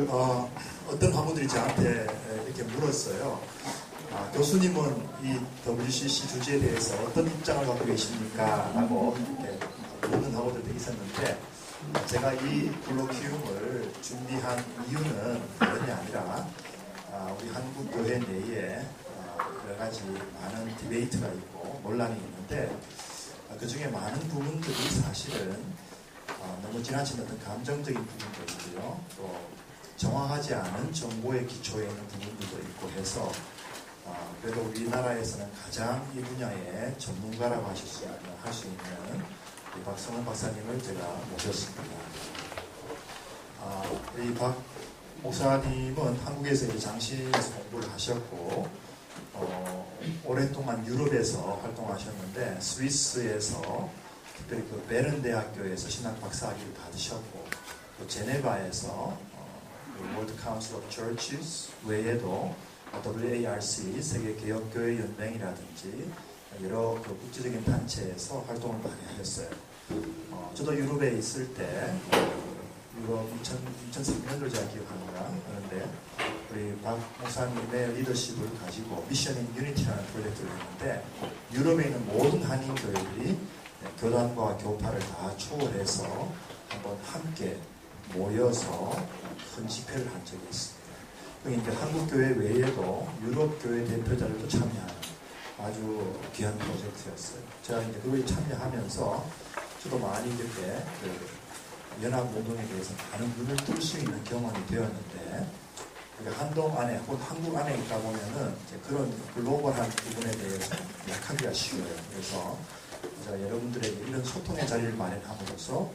어떤 학우들이 저한테 이렇게 물었어요. 교수님은 이 WCC 주제에 대해서 어떤 입장을 갖고 계십니까? 라고 이렇게 묻는 학우들도 있었는데, 제가 이 콜로퀴움을 준비한 이유는 다름이 아니라 우리 한국교회 내에 여러 가지 많은 디베이트가 있고 논란이 있는데, 그 중에 많은 부분들이 사실은 너무 지나친 어떤 감정적인 부분도 있고요, 또 정확하지 않은 정보의 기초에 있는 부분들도 있고 해서 그래도 우리나라에서는 가장 이 분야의 전문가라고 할 수 있는 이 박성원 박사님을 제가 모셨습니다. 이 박 목사님은 한국에서 이제 장신에서 공부를 하셨고 오랫동안 유럽에서 활동하셨는데, 스위스에서 특별히 그 베른 대학교에서 신학 박사학위를 받으셨고, 또 제네바에서 월드 카운슬 오브 처치스 외에도 WARC 세계개혁교회 연맹이라든지 여러 그 국제적인 단체에서 활동을 많이 하셨어요. 저도 유럽에 있을 때 유럽 2003년도를 제가 기억합니다. 그런데 우리 박 목사님의 리더십을 가지고 미션 인 유니티라는 프로젝트를 했는데, 유럽에 있는 모든 한인교회들이 교단과 교파를 다 초월해서 한번 함께 모여서 큰 집회를 한 적이 있습니다. 이제 한국교회 외에도 유럽교회 대표자들도 참여하는 아주 귀한 프로젝트였어요. 제가 이제 그거에 참여하면서 저도 많이 이렇게 연합운동에 대해서 많은 눈을 뜰 수 있는 경험이 되었는데, 한동 안에 혹은 한국 안에 있다 보면은 이제 그런 글로벌한 부분에 대해서 약하기가 쉬워요. 그래서 제가 여러분들에게 이런 소통의 자리를 마련함으로써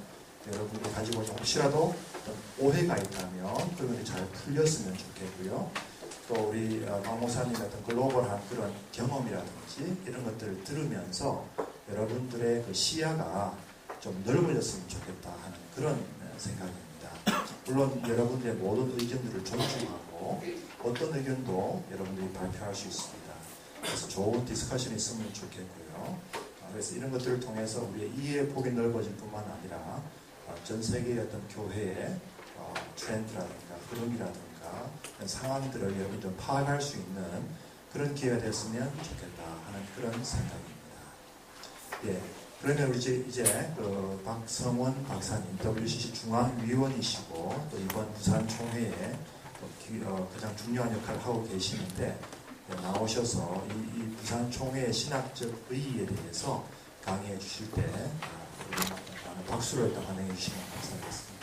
여러분들 가지고 혹시라도 어떤 오해가 있다면 그것이 잘 풀렸으면 좋겠고요. 또 우리 박 목사님의 어떤 글로벌한 그런 경험이라든지 이런 것들을 들으면서 여러분들의 그 시야가 좀 넓어졌으면 좋겠다 하는 그런 생각입니다. 물론 여러분들의 모든 의견들을 존중하고 어떤 의견도 여러분들이 발표할 수 있습니다. 그래서 좋은 디스커션이 있으면 좋겠고요. 그래서 이런 것들을 통해서 우리의 이해 폭이 넓어질 뿐만 아니라 전 세계의 어떤 교회의 트렌드라든가 흐름이라든가 상황들을 여러분들 파악할 수 있는 그런 기회가 됐으면 좋겠다 하는 그런 생각입니다. 예, 그러면 우리 이제 그 박성원 박사님, WCC 중앙위원이시고 또 이번 부산 총회에 가장 중요한 역할을 하고 계시는데, 나오셔서 이 부산 총회의 신학적 의의에 대해서 강의해 주실 때 박수로 일단 환영해 주시면 감사하겠습니다.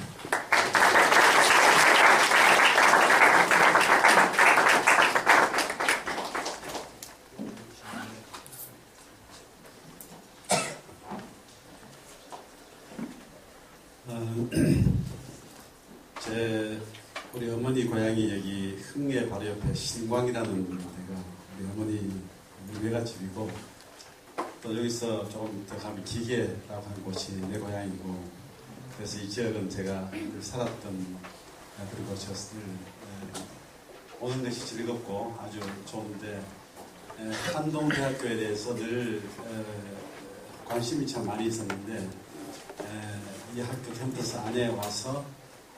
우리 어머니 고향이 여기 흥내 바로 옆에 신광이라는 데가 우리 어머니 외갓집이고, 또 여기서 조금 더 가면 기계라고 하는 곳이 내 고향이고, 그래서 이 지역은 제가 살았던, 그리고 오는 것이 즐겁고 아주 좋은데, 한동대학교에 대해서 늘 관심이 참 많이 있었는데, 이 학교 캠퍼스 안에 와서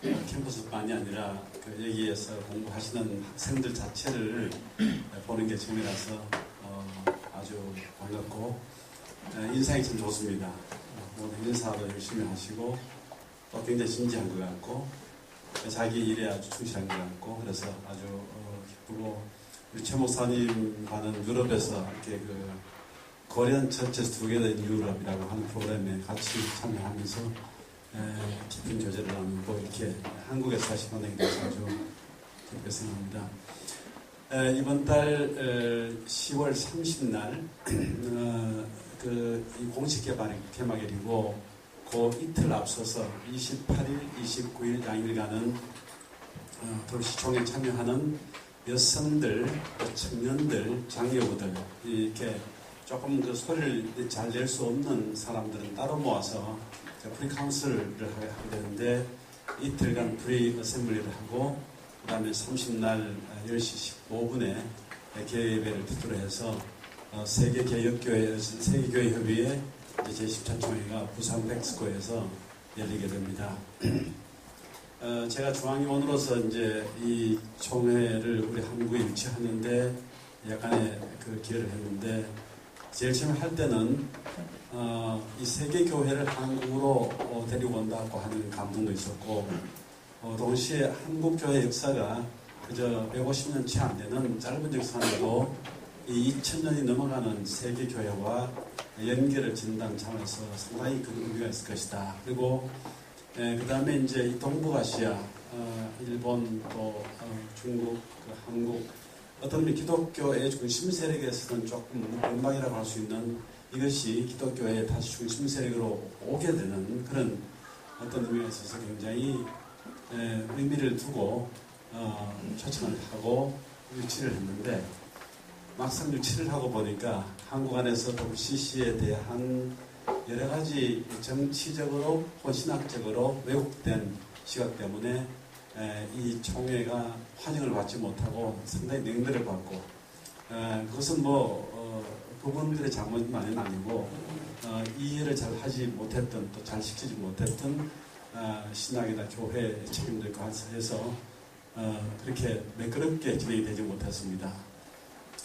캠퍼스뿐만이 아니라 여기에서 공부하시는 학생들 자체를 보는 게 처음이라서 아주 반갑고 인상이 참 좋습니다. 모든 인사도 열심히 하시고 또 굉장히 진지한 것 같고 자기 일에 아주 충실한 것 같고, 그래서 아주 기쁘고, 우리 최 목사님과는 유럽에서 이렇게 코리안 처치에서 투게더 유럽이라고 하는 프로그램에 같이 참여하면서 깊은 교제를 나누고 이렇게 한국에 사시는 게 아주 기쁘게 생각합니다. 이번 달 10월 30날 이 공식 개막일이고, 그 이틀 앞서서 28일, 29일 양일간은 도시총회에 참여하는 여성들, 청년들, 장여부들, 이렇게 조금 소리를 잘 낼 수 없는 사람들은 따로 모아서 프리카운슬을 하게 되는데, 이틀간 프리 어셈블리를 하고, 그 다음에 30날 10시 15분에 개회를 필두로 해서 제가 중앙위원으로서 이제 이 총회를 우리 한국에 유치하는데 약간의 그 기여를 했는데, 제일 처음에 할 때는 이 세계 교회를 한국으로 데리고 온다고 하는 감동도 있었고, 동시에 한국 교회 역사가 그저 150년 채 안 되는 짧은 역사도 이 2000년이 넘어가는 세계 교회와 연결을 진다는 점에서 상당히 큰 의미가 있을 것이다. 그리고 그 다음에 이제 이 동북아시아, 일본, 또 중국, 한국, 어떤 의미 기독교의 중심 세력에서는 조금 변방이라고 할 수 있는 이것이 기독교의 다시 중심 세력으로 오게 되는 그런 어떤 의미에 있어서 굉장히 의미를 두고 초청을 하고 유치를 했는데, 막상 유치를 하고 보니까 한국 안에서 WCC에 대한 여러 가지 정치적으로 혹은 신학적으로 왜곡된 시각 때문에 이 총회가 환영을 받지 못하고 상당히 냉대를 받고, 그것은 그분들의 잘못만은 아니고 이해를 잘 하지 못했던, 또 잘 시키지 못했던 신학이나 교회 책임들과 해서 그렇게 매끄럽게 진행이 되지 못했습니다.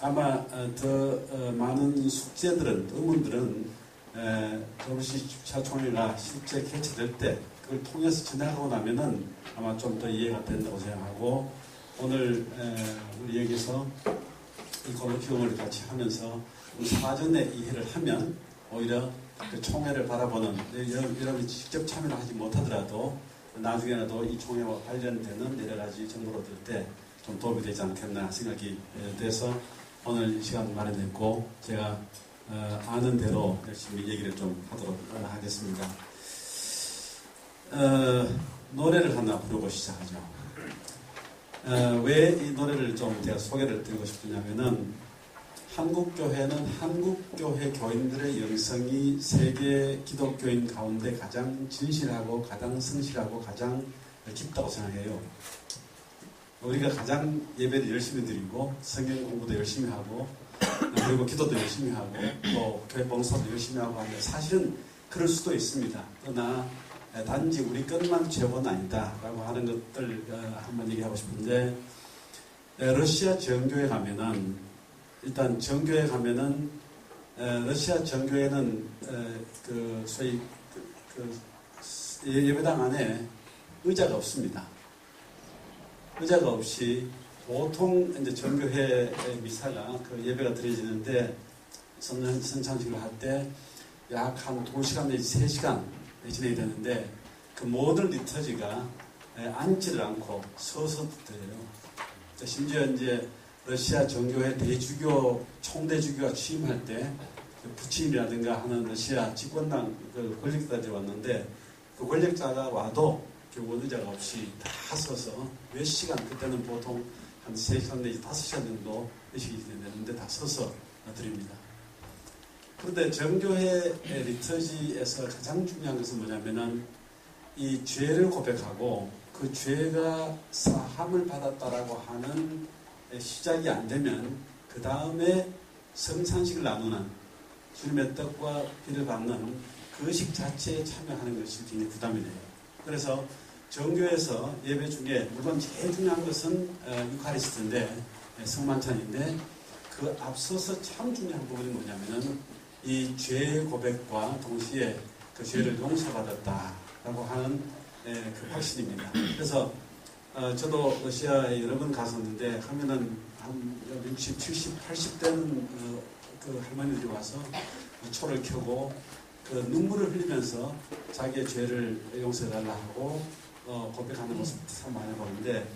아마 더 많은 숙제들은, 의문들은 WCC 총회가 실제 개최될 때 그걸 통해서 지나가고 나면은 아마 좀 더 이해가 된다고 생각하고, 오늘 우리 여기서 이 콜로키움을 같이 하면서 사전에 이해를 하면 오히려 그 총회를 바라보는, 여러분이 직접 참여를 하지 못하더라도 나중에라도 이 총회와 관련되는 여러 가지 정보를 얻을 때 좀 도움이 되지 않겠나 생각이 돼서 오늘 이 시간 마련했고, 제가 아는 대로 열심히 얘기를 좀 하도록 하겠습니다. 노래를 하나 부르고 시작하죠. 왜 이 노래를 좀 제가 소개를 드리고 싶으냐면은, 한국교회는 한국교회 교인들의 영성이 세계 기독교인 가운데 가장 진실하고 가장 성실하고 가장 깊다고 생각해요. 우리가 가장 예배를 열심히 드리고 성경 공부도 열심히 하고 그리고 기도도 열심히 하고 또 교회 봉사도 열심히 하고 하는데, 사실은 그럴 수도 있습니다. 그러나 단지 우리 것만 죄는 아니다 라고 하는 것들 한번 얘기하고 싶은데, 러시아 정교회 가면은, 일단 정교회 가면은 러시아 정교회는 소위 예배당 안에 의자가 없습니다. 의자가 없이 보통 이제 정교회 미사가 그 예배가 드려지는데, 선창식을 할 때 약 한 2시간 내지 3시간 진행이 되는데, 그 모든 리터지가 앉지를 않고 서서 드려요. 심지어 이제 러시아 정교회 대주교, 총대주교가 취임할 때 부침이라든가 하는 러시아 집권당 권력자들이 왔는데, 그 권력자가 와도 결국 의자가 없이 다 서서 몇 시간, 그때는 보통 한 3시간 내지 5시간 정도 의식이 되는데 다 서서 드립니다. 그런데 정교회 리터지에서 가장 중요한 것은 뭐냐면은, 이 죄를 고백하고 그 죄가 사함을 받았다라고 하는 시작이 안 되면 그 다음에 성찬식을 나누는, 주님의 떡과 피를 받는 그 의식 자체에 참여하는 것이 굉장히 부담이 돼요. 그래서 정교에서 예배 중에 물론 제일 중요한 것은 유카리스트인데, 성만찬인데, 그 앞서서 참 중요한 부분이 뭐냐면은 이 죄의 고백과 동시에 그 죄를 용서받았다라고 하는 그 확신입니다. 그래서 저도 러시아에 여러 번 갔었는데, 하면은 한 60, 70, 80대는 그 할머니들이 와서 초를 켜고 그 눈물을 흘리면서 자기의 죄를 용서해달라 하고 고백하는 모습 참 많이 보는데,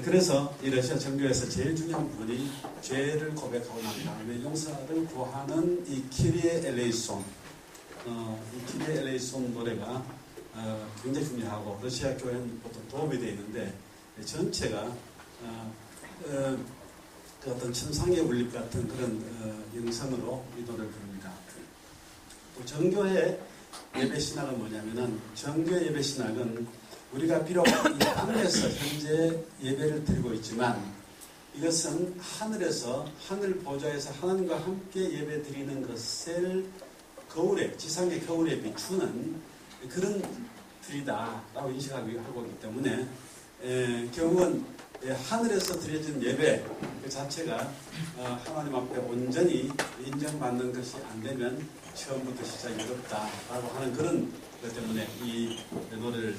그래서 이 러시아 정교에서 제일 중요한 부분이 죄를 고백하고 난 다음에 용서를 구하는 이 키리에 엘레이손, 이 키리에 엘레이손 노래가 굉장히 중요하고, 러시아 교회는 보통 도움이 되어 있는데 전체가 그 어떤 천상의 울립 같은 그런 영상으로 이 노래를 부릅니다. 또 정교회 예배 신학은 뭐냐면은, 정교회 예배 신학은 우리가 비록 이 땅에서 현재 예배를 드리고 있지만, 이것은 하늘에서, 하늘 보좌에서 하나님과 함께 예배 드리는 것을 거울에, 지상의 거울에 비추는 그런 드리다라고 인식하고 있기 때문에 결국은 하늘에서 드려진 예배 그 자체가 하나님 앞에 온전히 인정받는 것이 안 되면 처음부터 시작이 어렵다라고 하는 그런 것 때문에 이 노래를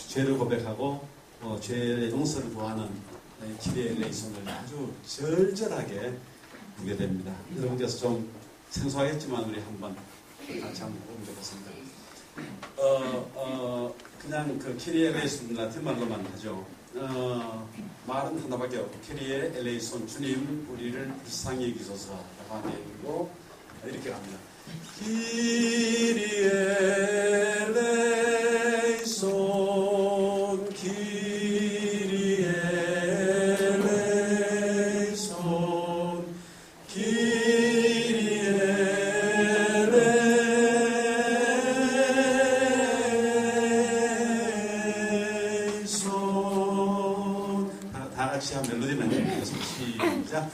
죄를 고백하고 죄의 용서를 구하는 키리에 레이손을 아주 절절하게 부르게 됩니다. 여러분께서 좀 생소하겠지만 우리 한번 같이 한번 보면 좋겠습니다. 그냥 그 키리에 레이손 라틴 말로만 하죠. 말은 하나밖에 없고 키리에 엘레이손 주님 우리를 불쌍히 여기소서 라고 하는 얘기고 이렇게 합니다. 키리에 엘레이손 키리에 엘레이손 키리에 엘레이손 다 같이 한 멜로디만 해보겠습니다. 시작.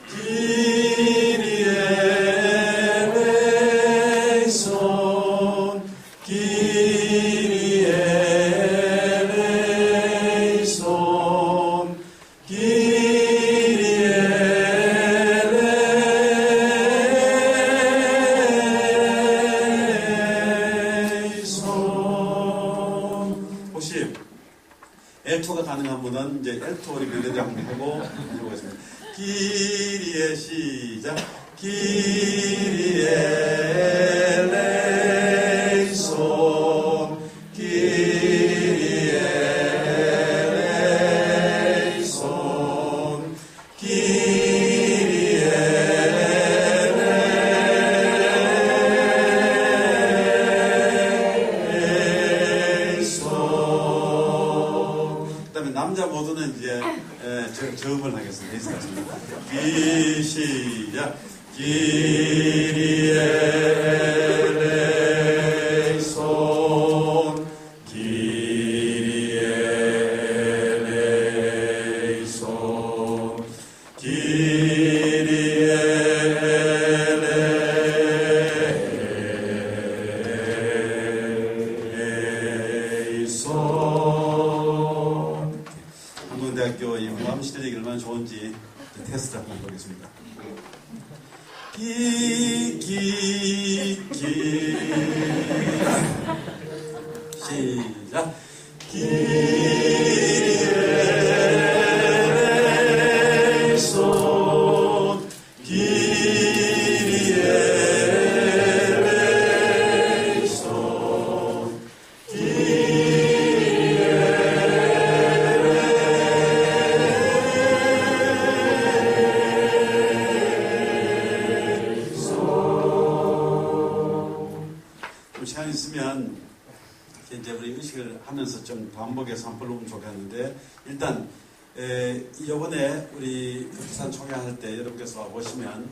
키리에 엘레이손 키리에 엘레이손 키리에 엘레이손. 혹시 엘토가 가능한 분은 이제 엘토 우리 멜로디 한번 해보겠습니다. 키리에 시작. 키리에 엘레이손 키리에 엘레이손 키리에 엘레이손. 그 다음에 남자 모두는 이제 저음을 하겠습니다. 시작. 키리에 엘레이손 키리에 엘레이손 키리에 엘레이손. 한국대학교 이 음감시대적이 얼마나 좋은지 테스트 한번 보겠습니다. 시작. 키리에 엘레이손 키리에 엘레이손 키리에 좀 시간 있으면 이제 우리 의식을 하면서 좀 반복해서 한번 불러보면 좋겠는데, 일단 이번에 우리 부산 총회할 때 여러분께서 와보시면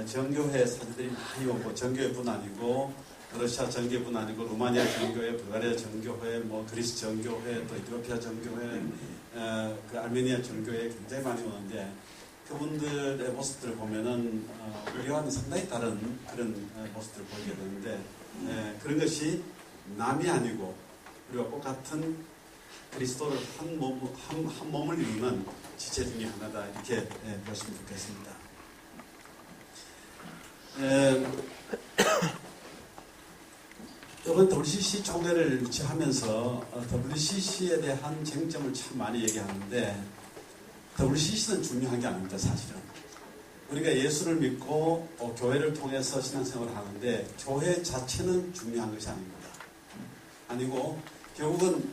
정교회 사진들이 많이 오고, 정교회뿐 아니고 러시아 정교회뿐 아니고 루마니아 정교회, 불가리아 정교회, 뭐 그리스 정교회, 또 이티오피아 정교회, 그 아르메니아 정교회 굉장히 많이 오는데, 그분들의 모습들을 보면은 우리와는 상당히 다른 그런 모습들을 보이게 되는데, 그런 것이 남이 아니고 우리와 똑같은 그리스도를 한 몸을 이루는 지체 중에 하나다, 이렇게 보시면 좋겠습니다. 이번 WCC 총회를 유치하면서 WCC에 대한 쟁점을 참 많이 얘기하는데, WCC는 중요한 게 아닙니다. 사실은 우리가 예수를 믿고 교회를 통해서 신앙생활을 하는데, 교회 자체는 중요한 것이 아닙니다. 아니고 결국은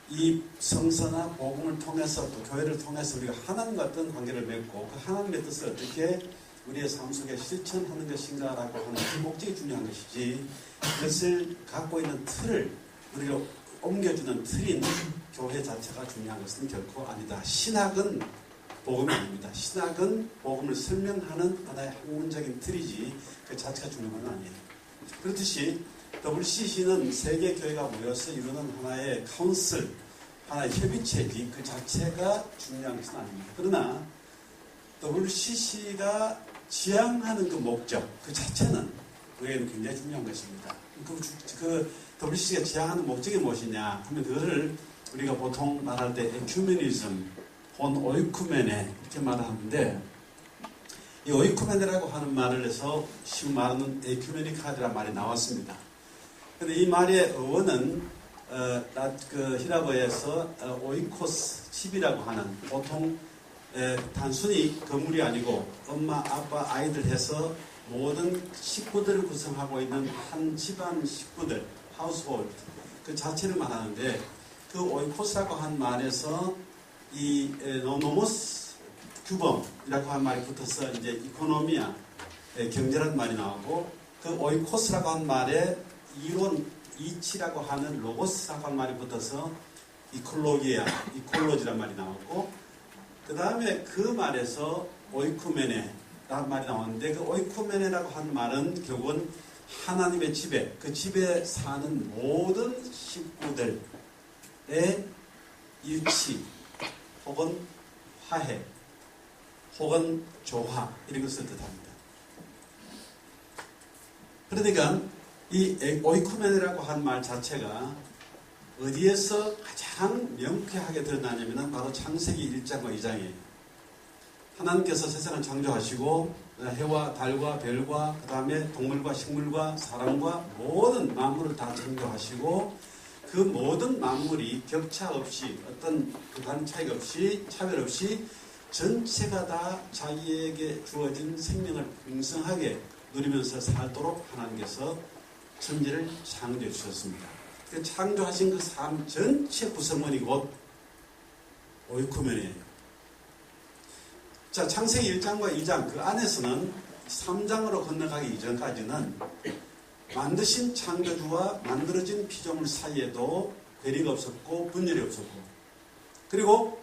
이 성서나 복음을 통해서, 또 교회를 통해서 우리가 하나님과 어떤 관계를 맺고 그 하나님의 뜻을 어떻게 우리의 삶 속에 실천하는 것인가라고 하는 그 목적이 중요한 것이지, 그것을 갖고 있는 틀을 우리가 옮겨주는 틀인 교회 자체가 중요한 것은 결코 아니다. 신학은 복음이 아닙니다. 신학은 복음을 설명하는 하나의 학문적인 틀이지 그 자체가 중요한 건 아니에요. 그렇듯이 WCC는 세계 교회가 모여서 이루는 하나의 카운슬, 하나의 협의체지 그 자체가 중요한 것은 아닙니다. 그러나 WCC가 지향하는 그 목적, 그 자체는 그게는 굉장히 중요한 것입니다. 그 WCC가 지향하는 목적이 무엇이냐 하면 그거를 우리가 보통 말할 때 에큐메니즘, 혹은 오이쿠메네 이렇게 말하는데 이 오이쿠메네라고 하는 말을 해서 쉬운 말은 에큐메니카드라는 말이 나왔습니다. 그런데 이 말의 어원은 그 히라보에서 오이코스, 집이라고 하는 보통 단순히 건물이 아니고 엄마, 아빠, 아이들 해서 모든 식구들을 구성하고 있는 한 집안 식구들, 하우스홀드 그 자체를 말하는데 그 오이코스라고 한 말에서 이 노모스 규범이라고 한 말이 붙어서 이제 이코노미아, 경제라는 말이 나오고 그 오이코스라고 한 말에 이론, 이치라고 하는 로고스라고 한 말이 붙어서 이콜로기아, 이콜로지라는 말이 나오고 그 다음에 그 말에서 오이쿠메네라는 말이 나오는데 그 오이쿠메네라고 한 말은 결국은 하나님의 집에 그 집에 사는 모든 식구들의 일치 혹은 화해 혹은 조화 이런 것을 뜻합니다. 그러니까 이 오이쿠메네라고 한 말 자체가 어디에서 가장 명쾌하게 드러나냐면 바로 창세기 1장과 2장이에요. 하나님께서 세상을 창조하시고 해와 달과 별과 그 다음에 동물과 식물과 사람과 모든 만물을 다 창조하시고 그 모든 만물이 격차 없이 어떤 그 차이가 없이 차별 없이 전체가 다 자기에게 주어진 생명을 풍성하게 누리면서 살도록 하나님께서 천지를 창조해 주셨습니다. 그 창조하신 그 삶 전체 구성원이 곧 오이쿠메네예요. 자, 창세기 1장과 2장 그 안에서는 3장으로 건너가기 이전까지는 만드신 창조주와 만들어진 피조물 사이에도 괴리가 없었고 분열이 없었고 그리고